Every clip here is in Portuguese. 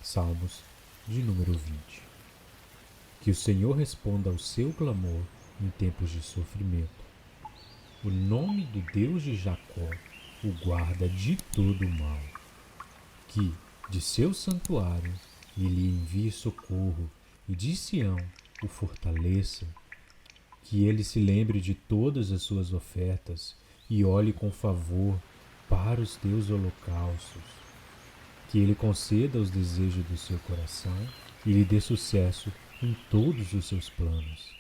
Salmos de número 20. Que o Senhor responda ao seu clamor em tempos de sofrimento. O nome do Deus de Jacó o guarda de todo o mal. Que, de seu santuário, ele envie socorro e de Sião o fortaleça. Que ele se lembre de todas as suas ofertas e olhe com favor para os teus holocaustos. Que ele conceda os desejos do seu coração e lhe dê sucesso em todos os seus planos.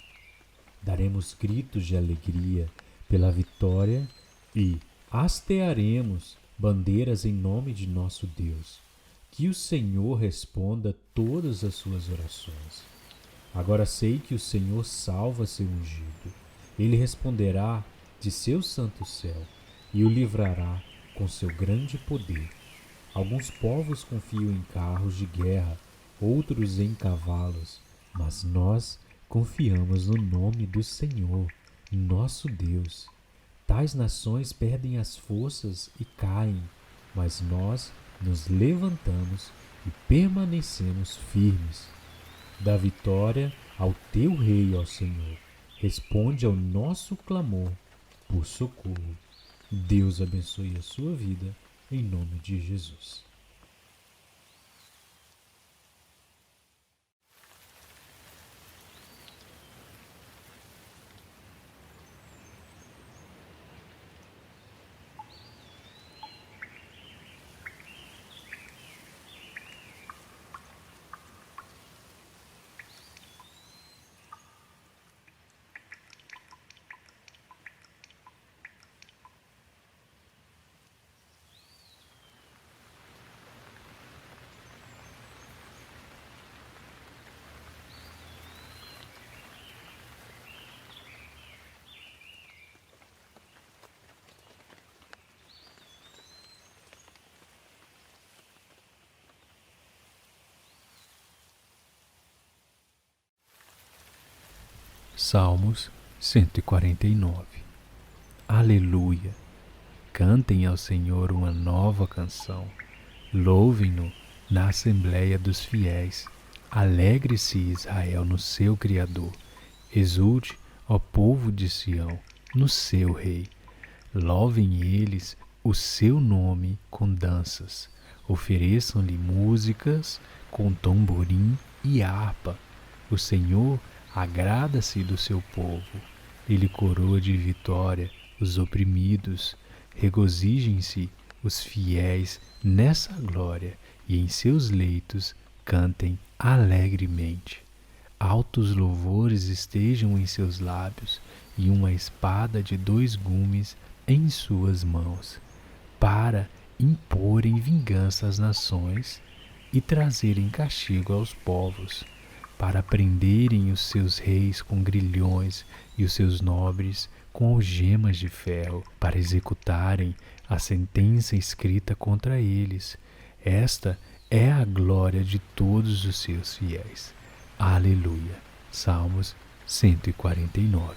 Daremos gritos de alegria pela vitória e hastearemos bandeiras em nome de nosso Deus. Que o Senhor responda todas as suas orações. Agora sei que o Senhor salva seu ungido. Ele responderá de seu santo céu e o livrará com seu grande poder. Alguns povos confiam em carros de guerra, outros em cavalos, mas nós confiamos no nome do Senhor, nosso Deus. Tais nações perdem as forças e caem, mas nós nos levantamos e permanecemos firmes. Dá vitória ao teu rei, ó Senhor. Responde ao nosso clamor por socorro. Deus abençoe a sua vida, em nome de Jesus. Salmos 149. Aleluia! Cantem ao Senhor uma nova canção. Louvem-no na Assembleia dos Fiéis. Alegre-se Israel no seu Criador. Exulte, ó povo de Sião, no seu Rei. Louvem eles o seu nome com danças. Ofereçam-lhe músicas com tamborim e harpa. O Senhor agrada-se do seu povo. Ele coroa de vitória os oprimidos. Regozijem-se os fiéis nessa glória e em seus leitos cantem alegremente. Altos louvores estejam em seus lábios e uma espada de 2 gumes em suas mãos, para imporem vingança às nações e trazerem castigo aos povos, para prenderem os seus reis com grilhões e os seus nobres com algemas de ferro, para executarem a sentença escrita contra eles. Esta é a glória de todos os seus fiéis. Aleluia. Salmos 149.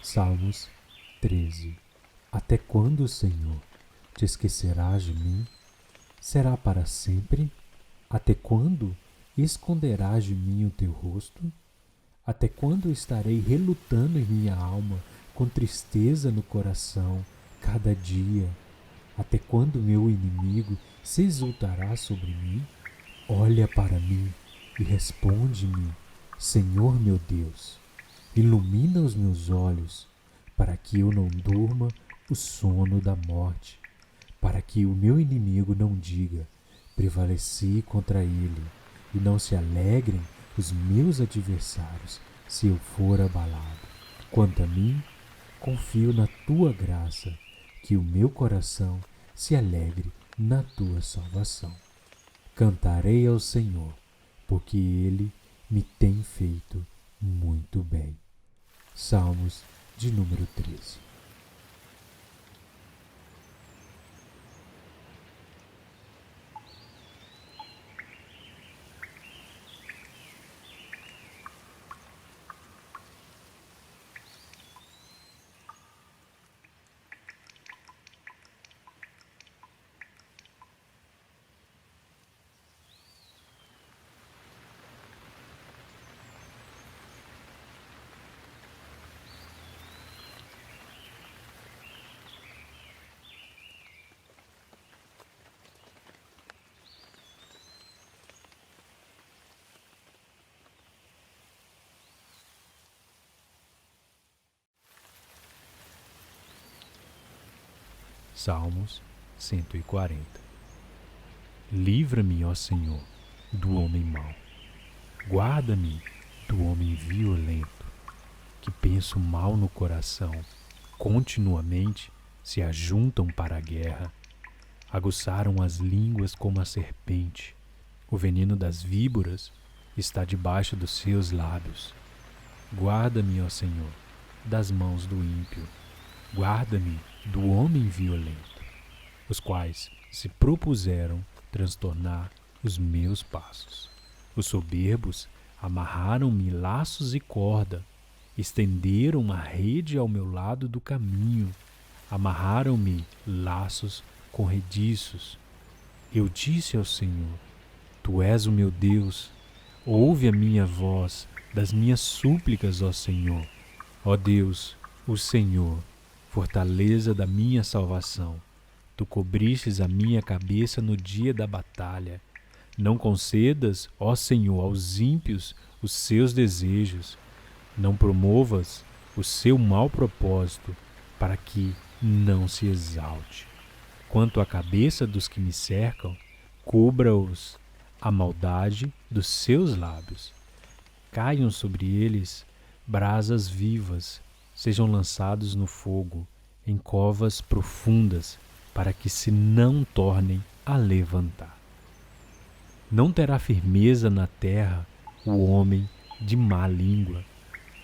Salmos 13. Até quando, Senhor, te esquecerás de mim? Será para sempre? Até quando esconderás de mim o teu rosto? Até quando estarei relutando em minha alma, com tristeza no coração, cada dia? Até quando meu inimigo se exultará sobre mim? Olha para mim e responde-me, Senhor meu Deus. Ilumina os meus olhos, para que eu não durma o sono da morte, para que o meu inimigo não diga: prevaleci contra ele, e não se alegrem os meus adversários se eu for abalado. Quanto a mim, confio na tua graça, que o meu coração se alegre na tua salvação. Cantarei ao Senhor, porque ele me tem feito muito bem. Salmos de número 13. Salmos 140. Livra-me, ó Senhor, do homem mau. Guarda-me do homem violento, que pensa o mal no coração, continuamente se ajuntam para a guerra, aguçaram as línguas como a serpente. O veneno das víboras está debaixo dos seus lábios. Guarda-me, ó Senhor, das mãos do ímpio. Guarda-me do homem violento, os quais se propuseram transtornar os meus passos. Os soberbos amarraram-me laços e corda, estenderam uma rede ao meu lado do caminho, amarraram-me laços corrediços. Eu disse ao Senhor: Tu és o meu Deus, ouve a minha voz das minhas súplicas, ó Senhor. Ó Deus, o Senhor, fortaleza da minha salvação. Tu cobristes a minha cabeça no dia da batalha. Não concedas, ó Senhor, aos ímpios os seus desejos. Não promovas o seu mau propósito, para que não se exalte. Quanto à cabeça dos que me cercam, cubra-os a maldade dos seus lábios. Caiam sobre eles brasas vivas, sejam lançados no fogo, em covas profundas, para que se não tornem a levantar. Não terá firmeza na terra o homem de má língua.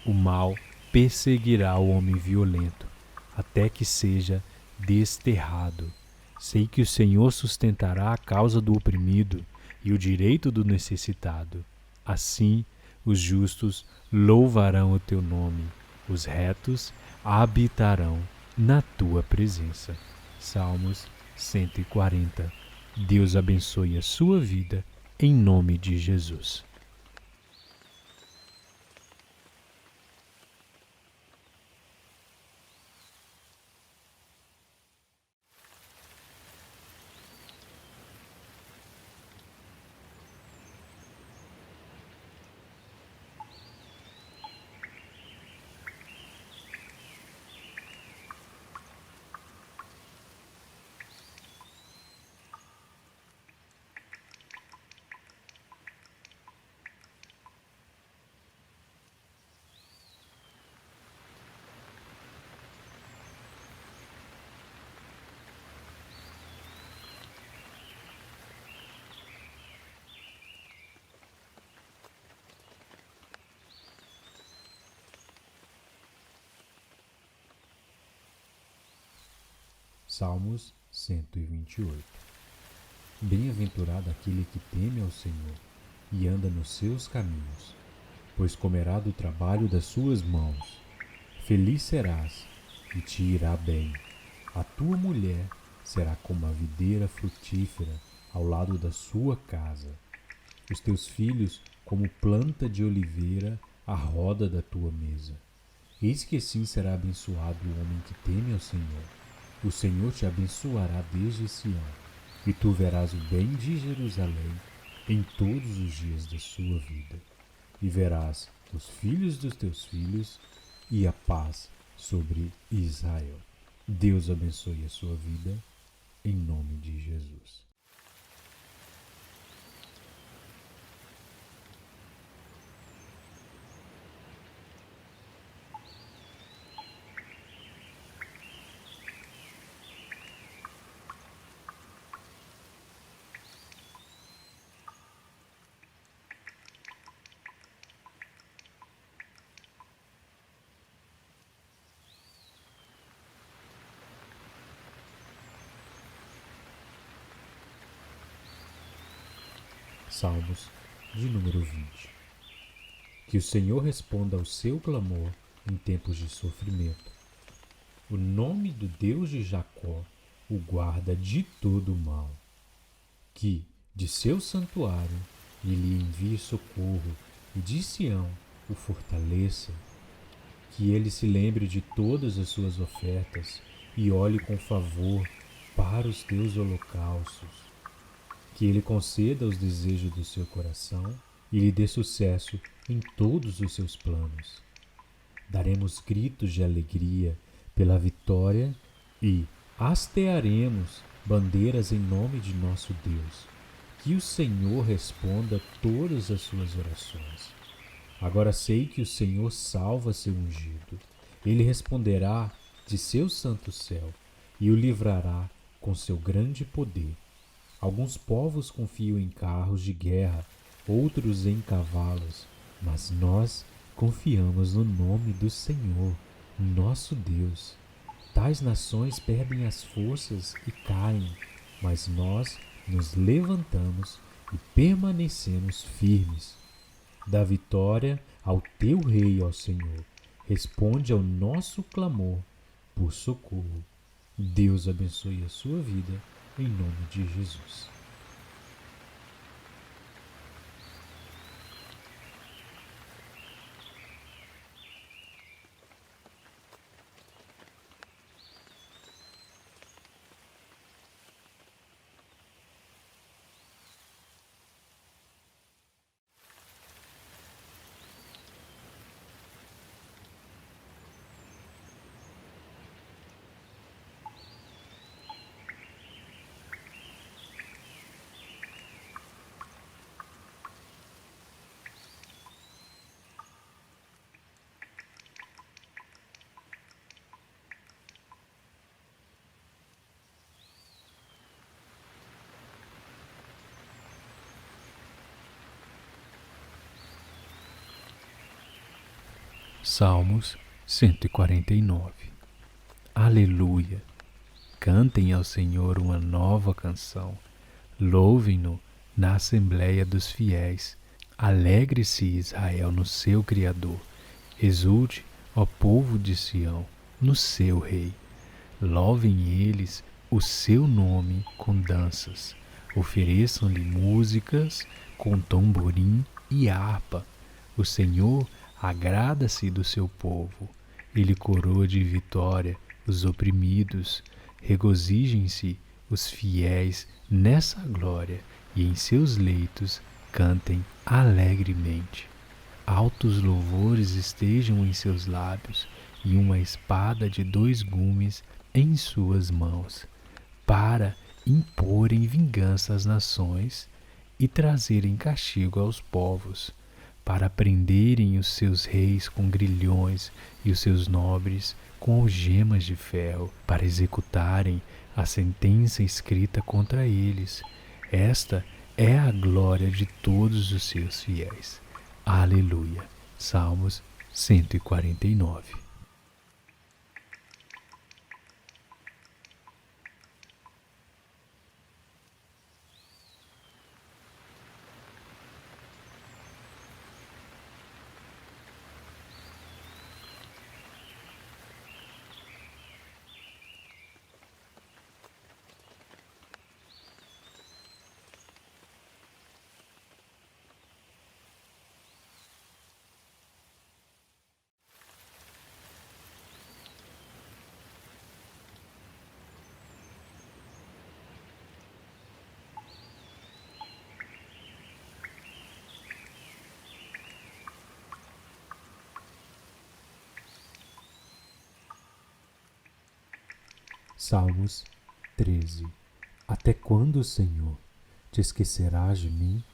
O mal perseguirá o homem violento, até que seja desterrado. Sei que o Senhor sustentará a causa do oprimido e o direito do necessitado. Assim, os justos louvarão o teu nome, os retos habitarão na tua presença. Salmos 140. Deus abençoe a sua vida, em nome de Jesus. Salmos 128. Bem-aventurado aquele que teme ao Senhor e anda nos seus caminhos, pois comerá do trabalho das suas mãos. Feliz serás e te irá bem. A tua mulher será como a videira frutífera ao lado da sua casa. Os teus filhos como planta de oliveira à roda da tua mesa. Eis que assim será abençoado o homem que teme ao Senhor. O Senhor te abençoará desde Sião, e tu verás o bem de Jerusalém em todos os dias da sua vida. E verás os filhos dos teus filhos e a paz sobre Israel. Deus abençoe a sua vida, em nome de Jesus. Salmos de número 20. Que o Senhor responda ao seu clamor em tempos de sofrimento. O nome do Deus de Jacó o guarda de todo o mal. Que, de seu santuário, lhe envie socorro e de Sião o fortaleça. Que ele se lembre de todas as suas ofertas e olhe com favor para os teus holocaustos. Que ele conceda os desejos do seu coração e lhe dê sucesso em todos os seus planos. Daremos gritos de alegria pela vitória e hastearemos bandeiras em nome de nosso Deus. Que o Senhor responda todas as suas orações. Agora sei que o Senhor salva seu ungido. Ele responderá de seu santo céu e o livrará com seu grande poder. Alguns povos confiam em carros de guerra, outros em cavalos, mas nós confiamos no nome do Senhor, nosso Deus. Tais nações perdem as forças e caem, mas nós nos levantamos e permanecemos firmes. Dá vitória ao teu rei, ó Senhor. Responde ao nosso clamor por socorro. Deus abençoe a sua vida, em nome de Jesus. Salmos 149. Aleluia! Cantem ao Senhor uma nova canção. Louvem-no na Assembleia dos Fiéis. Alegre-se Israel no seu Criador. Exulte, ó povo de Sião, no seu Rei. Louvem eles o seu nome com danças. Ofereçam-lhe músicas com tamborim e harpa. O Senhor agrada-se do seu povo. Ele coroa de vitória os oprimidos. Regozijem-se os fiéis nessa glória e em seus leitos cantem alegremente. Altos louvores estejam em seus lábios e uma espada de 2 gumes em suas mãos, para imporem vingança às nações e trazerem castigo aos povos, para prenderem os seus reis com grilhões e os seus nobres com algemas de ferro, para executarem a sentença escrita contra eles. Esta é a glória de todos os seus fiéis. Aleluia. Salmos 149. Salmos 13. Até quando, Senhor, te esquecerás de mim?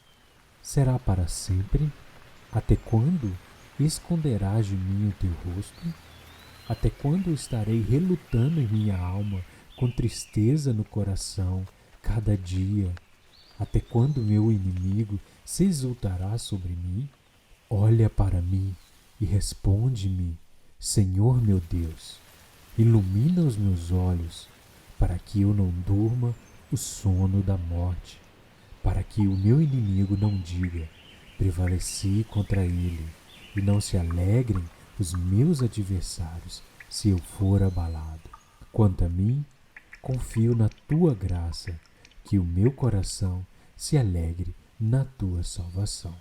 Será para sempre? Até quando esconderás de mim o teu rosto? Até quando estarei relutando em minha alma, com tristeza no coração, cada dia? Até quando meu inimigo se exultará sobre mim? Olha para mim e responde-me, Senhor meu Deus. Ilumina os meus olhos, para que eu não durma o sono da morte, para que o meu inimigo não diga, prevaleci contra ele, e não se alegrem os meus adversários se eu for abalado. Quanto a mim, confio na tua graça, que o meu coração se alegre na tua salvação.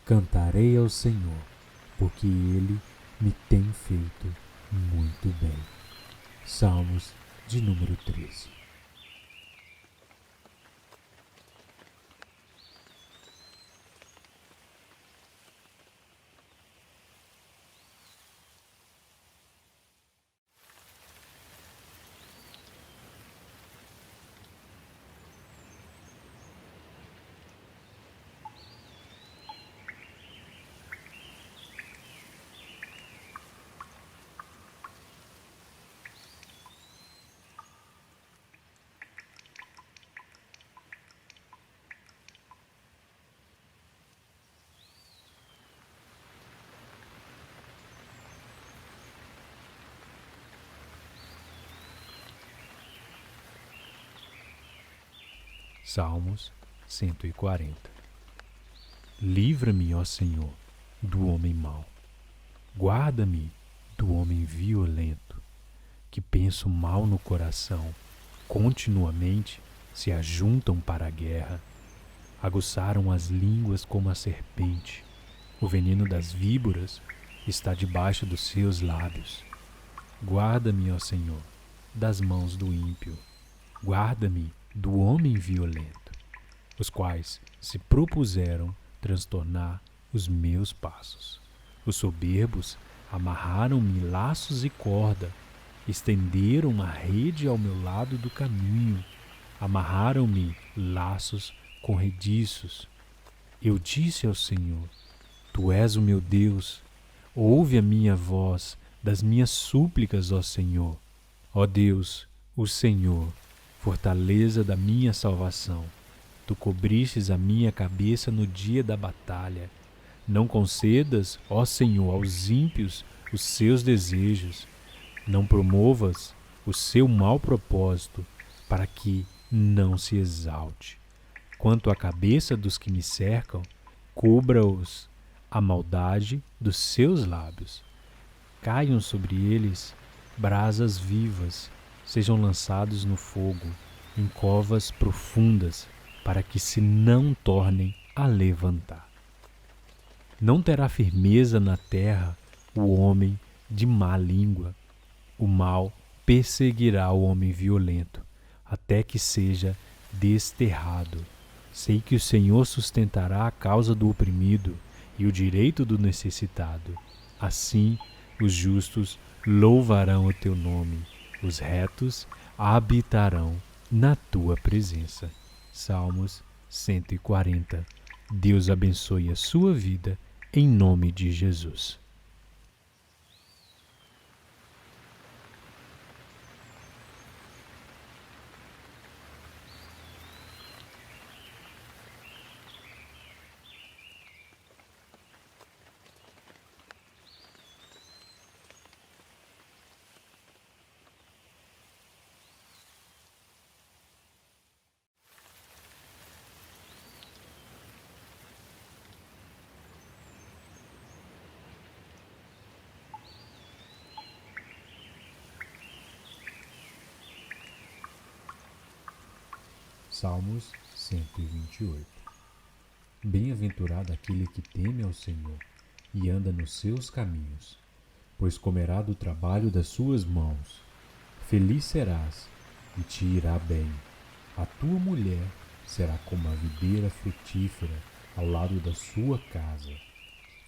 Cantarei ao Senhor, porque ele me tem feito muito bem. Salmos de número 13. Salmos 140. Livra-me, ó Senhor, do homem mau. Guarda-me do homem violento, que pensa o mal no coração, continuamente se ajuntam para a guerra. Aguçaram as línguas como a serpente. O veneno das víboras está debaixo dos seus lábios. Guarda-me, ó Senhor, das mãos do ímpio. Guarda-me do homem violento, os quais se propuseram transtornar os meus passos. Os soberbos amarraram-me laços e corda, estenderam uma rede ao meu lado do caminho, amarraram-me laços corrediços. Eu disse ao Senhor, Tu és o meu Deus, ouve a minha voz das minhas súplicas, ó Senhor. Ó Deus, o Senhor, fortaleza da minha salvação. Tu cobristes a minha cabeça no dia da batalha. Não concedas, ó Senhor, aos ímpios os seus desejos. Não promovas o seu mau propósito, para que não se exalte. Quanto à cabeça dos que me cercam, cubra-os a maldade dos seus lábios. Caiam sobre eles brasas vivas, sejam lançados no fogo, em covas profundas, para que se não tornem a levantar. Não terá firmeza na terra o homem de má língua. O mal perseguirá o homem violento, até que seja desterrado. Sei que o Senhor sustentará a causa do oprimido e o direito do necessitado. Assim, os justos louvarão o teu nome, os retos habitarão na tua presença. Salmos 140. Deus abençoe a sua vida, em nome de Jesus. Salmos 128. Bem-aventurado aquele que teme ao Senhor e anda nos seus caminhos, pois comerá do trabalho das suas mãos. Feliz serás e te irá bem. A tua mulher será como a videira frutífera ao lado da sua casa.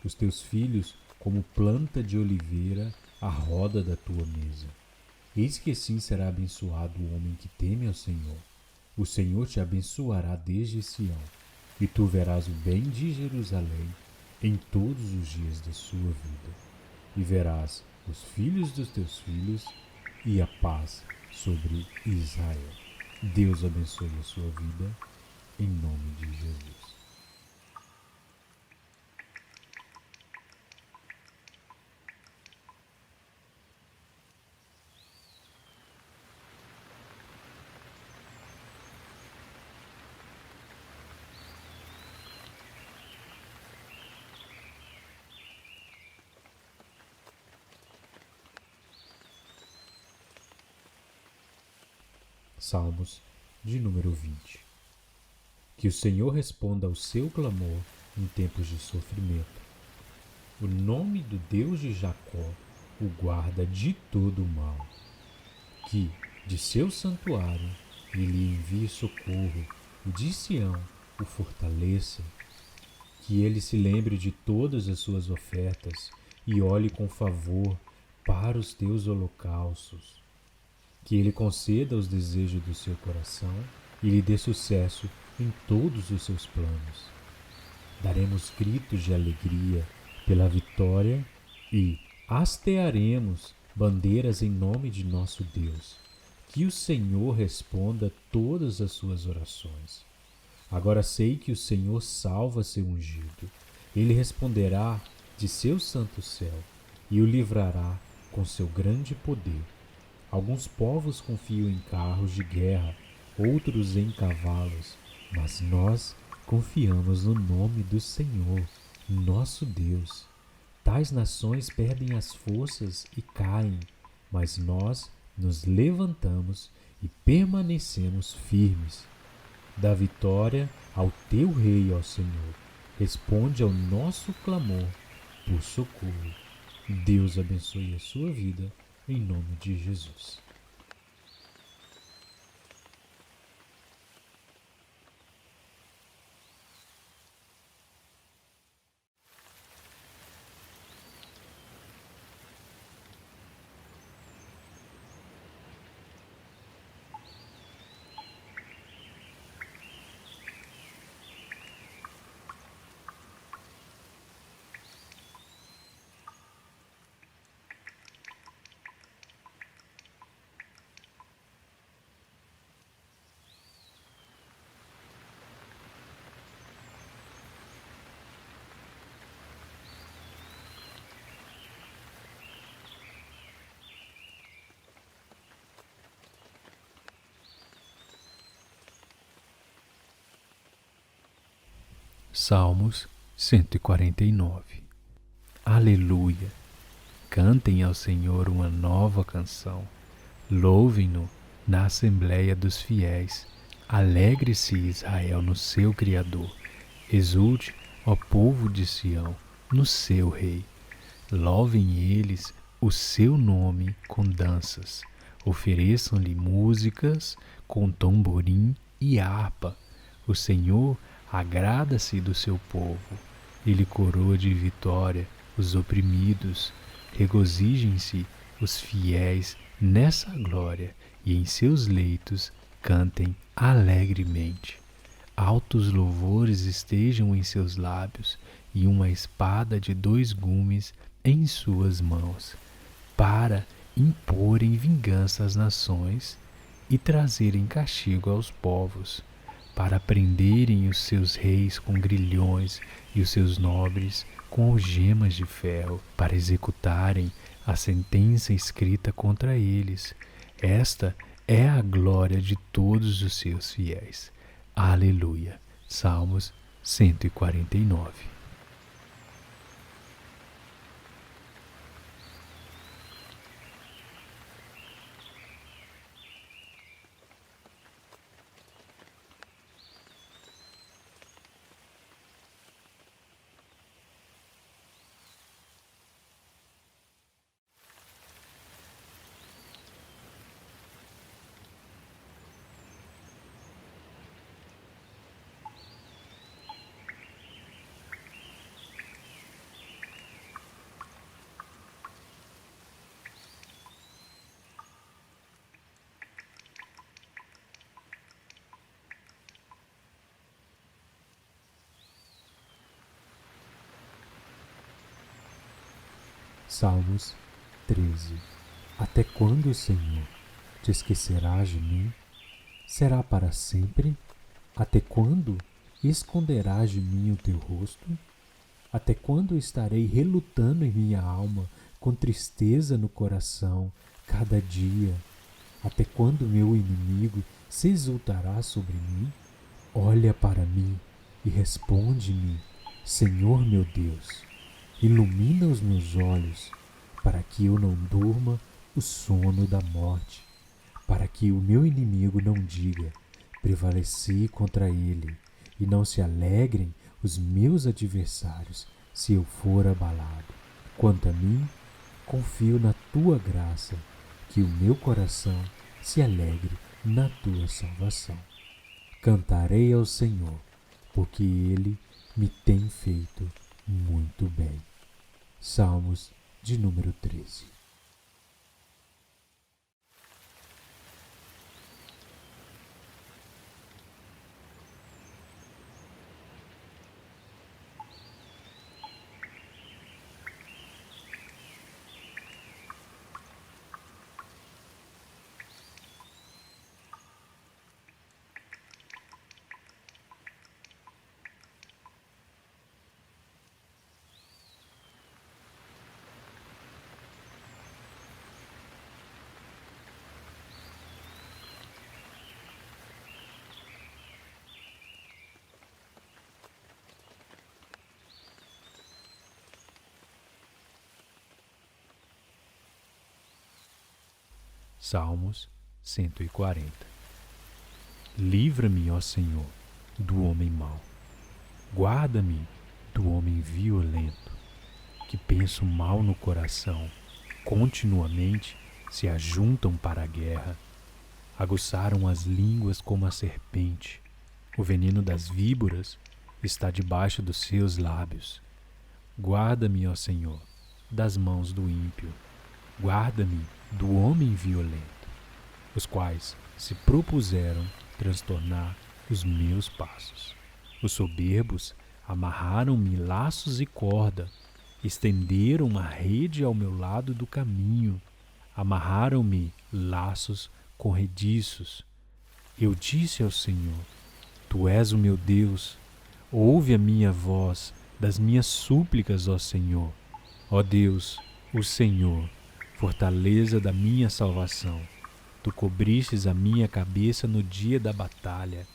Os teus filhos como planta de oliveira à roda da tua mesa. Eis que assim será abençoado o homem que teme ao Senhor. O Senhor te abençoará desde Sião, e tu verás o bem de Jerusalém em todos os dias da sua vida, e verás os filhos dos teus filhos e a paz sobre Israel. Deus abençoe a sua vida, em nome de Jesus. Salmos de número 20. Que o Senhor responda ao seu clamor em tempos de sofrimento. O nome do Deus de Jacó o guarda de todo o mal. Que, de seu santuário, ele envie socorro e de Sião o fortaleça. Que ele se lembre de todas as suas ofertas e olhe com favor para os teus holocaustos. Que ele conceda os desejos do seu coração e lhe dê sucesso em todos os seus planos. Daremos gritos de alegria pela vitória e hastearemos bandeiras em nome de nosso Deus. Que o Senhor responda todas as suas orações. Agora sei que o Senhor salva seu ungido. Ele responderá de seu santo céu e o livrará com seu grande poder. Alguns povos confiam em carros de guerra, outros em cavalos, mas nós confiamos no nome do Senhor, nosso Deus. Tais nações perdem as forças e caem, mas nós nos levantamos e permanecemos firmes. Dá vitória ao teu rei, ó Senhor. Responde ao nosso clamor por socorro. Deus abençoe a sua vida, em nome de Jesus. Salmos 149. Aleluia! Cantem ao Senhor uma nova canção. Louvem-no na Assembleia dos Fiéis. Alegre-se Israel no seu Criador. Exulte, ó povo de Sião, no seu Rei. Louvem eles o seu nome com danças. Ofereçam-lhe músicas com tamborim e harpa. O Senhor agrada-se do seu povo. Ele coroa de vitória os oprimidos. Regozijem-se os fiéis nessa glória e em seus leitos cantem alegremente. Altos louvores estejam em seus lábios e uma espada de 2 gumes em suas mãos, para imporem vingança às nações e trazerem castigo aos povos, para prenderem os seus reis com grilhões e os seus nobres com algemas de ferro, para executarem a sentença escrita contra eles. Esta é a glória de todos os seus fiéis. Aleluia. Salmos 149. Salmos 13. Até quando, Senhor, te esquecerás de mim? Será para sempre? Até quando esconderás de mim o teu rosto? Até quando estarei relutando em minha alma, com tristeza no coração, cada dia? Até quando meu inimigo se exultará sobre mim? Olha para mim e responde-me, Senhor meu Deus. Ilumina os meus olhos, para que eu não durma o sono da morte, para que o meu inimigo não diga, prevaleci contra ele, e não se alegrem os meus adversários se eu for abalado. Quanto a mim, confio na tua graça, que o meu coração se alegre na tua salvação. Cantarei ao Senhor, porque ele me tem feito muito bem. Salmos de número 13. Salmos 140. Livra-me, ó Senhor, do homem mau. Guarda-me do homem violento, que pensa o mal no coração, continuamente se ajuntam para a guerra. Aguçaram as línguas como a serpente. O veneno das víboras está debaixo dos seus lábios. Guarda-me, ó Senhor, das mãos do ímpio. Guarda-me do homem violento, os quais se propuseram transtornar os meus passos. Os soberbos amarraram-me laços e corda, estenderam uma rede ao meu lado do caminho, amarraram-me laços corrediços. Eu disse ao Senhor, Tu és o meu Deus, ouve a minha voz das minhas súplicas, ó Senhor. Ó Deus, o Senhor, fortaleza da minha salvação. Tu cobristes a minha cabeça no dia da batalha.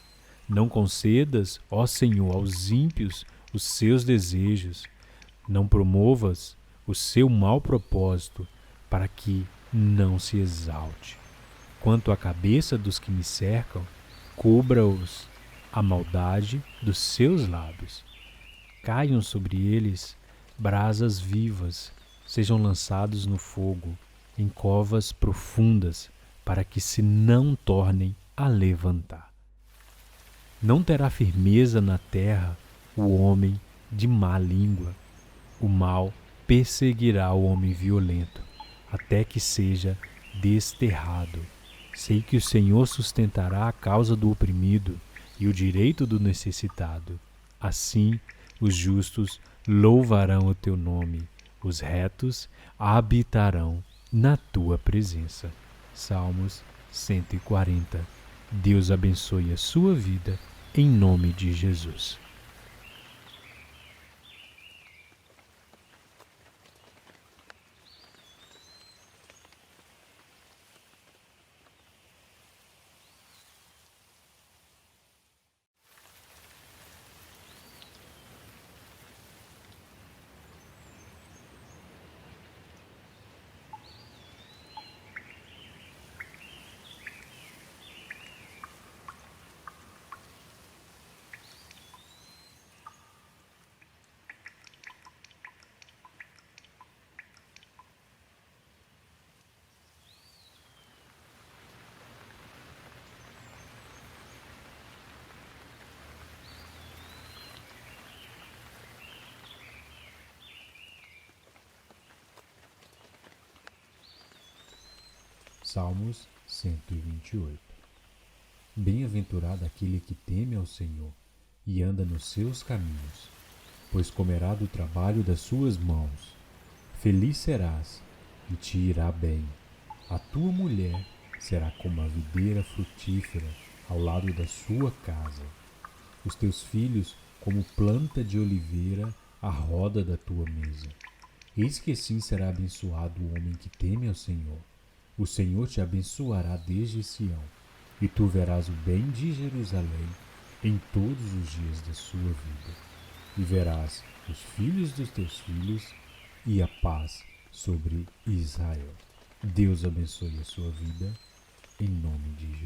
Não concedas, ó Senhor, aos ímpios os seus desejos. Não promovas o seu mau propósito, para que não se exalte. Quanto à cabeça dos que me cercam, cubra-os a maldade dos seus lábios. Caiam sobre eles brasas vivas, sejam lançados no fogo, em covas profundas, para que se não tornem a levantar. Não terá firmeza na terra o homem de má língua. O mal perseguirá o homem violento, até que seja desterrado. Sei que o Senhor sustentará a causa do oprimido e o direito do necessitado. Assim, os justos louvarão o teu nome. Os retos habitarão na tua presença. Salmos 140. Deus abençoe a sua vida, em nome de Jesus. Salmos 128. Bem-aventurado aquele que teme ao Senhor e anda nos seus caminhos, pois comerá do trabalho das suas mãos. Feliz serás e te irá bem. A tua mulher será como a videira frutífera ao lado da sua casa. Os teus filhos como planta de oliveira à roda da tua mesa. Eis que assim será abençoado o homem que teme ao Senhor. O Senhor te abençoará desde Sião, e tu verás o bem de Jerusalém em todos os dias da sua vida. E verás os filhos dos teus filhos e a paz sobre Israel. Deus abençoe a sua vida, em nome de